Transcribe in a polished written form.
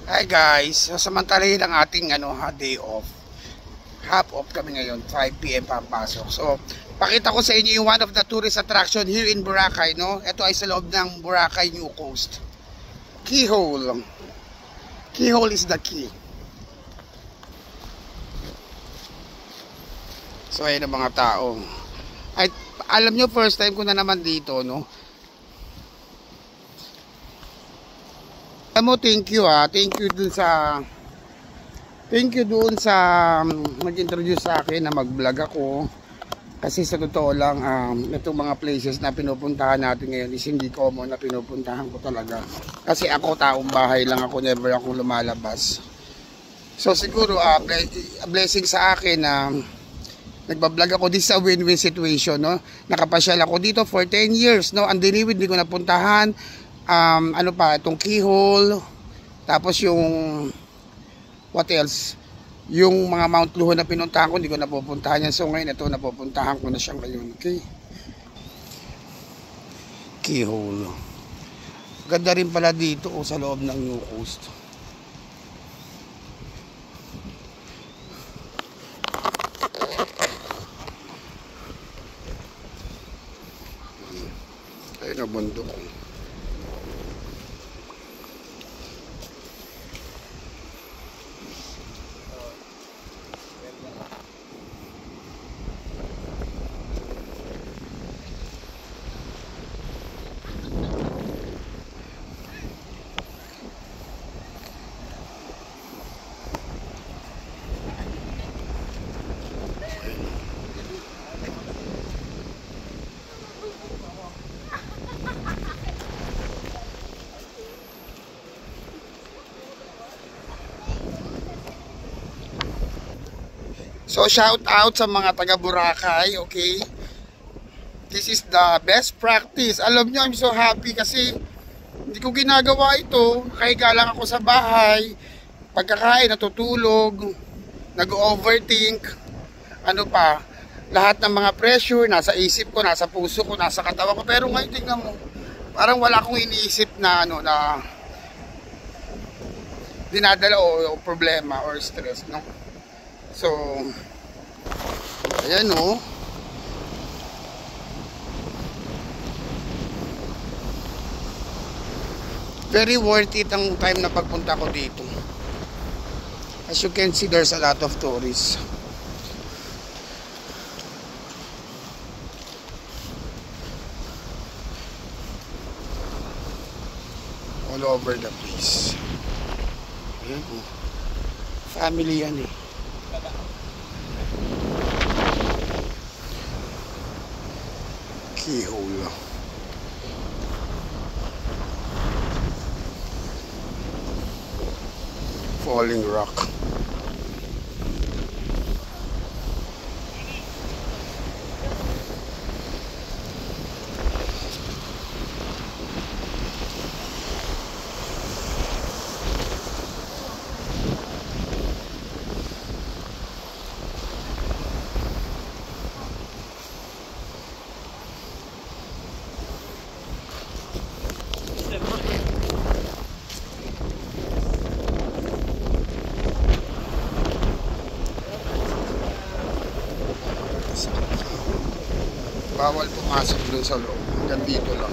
Hi guys, samantalahin ang ating day off. Half off kami ngayon, 5 PM papasok. So, pakita ko sa inyo yung one of the tourist attraction here in Boracay, no? Ito ay sa loob ng Boracay New Coast. Keyhole. Keyhole is the key. So, ayun ang mga tao. Ay, alam nyo, first time ko na naman dito, no? Thank you Thank you dun sa nag-introduce sa akin na mag-vlog ako. Kasi sa totoo lang, itong mga places na pinupuntahan natin ngayon is hindi common na pinupuntahan ko talaga. Kasi ako, taong bahay lang ako, never akong lumalabas. So siguro, blessing sa akin na nagbablog ako. This is a win-win situation, no? Nakapasyal ako dito for 10 years, no? Ang Diniwid, hindi ko napuntahan. Itong Keyhole, tapos yung what else, yung mga Mount Luho na pinuntahan ko, hindi ko napupuntahan yan. So ngayon ito, napupuntahan ko na siya ngayon. Okay, Keyhole, ganda rin pala dito sa loob ng New Coast. Ayun na bundok. So shout out sa mga taga Boracay, okay? This is the best practice. Alam nyo, I'm so happy kasi hindi ko ginagawa ito. Kaya lang ako sa bahay, pagkakain, natutulog, nag-overthink, lahat ng mga pressure, nasa isip ko, nasa puso ko, nasa katawan ko. Pero ngayon, tingnan mo, parang wala akong iniisip na, na dinadala o problema or stress, no? So, ayan o. Very worth it ang time na pagpunta ko dito. As you can see, there's a lot of tourists. All over the place. Ayan o. Family yan eh. Keyhole. Falling rock. Bawal pumasok dun sa loob. Hanggang dito lang.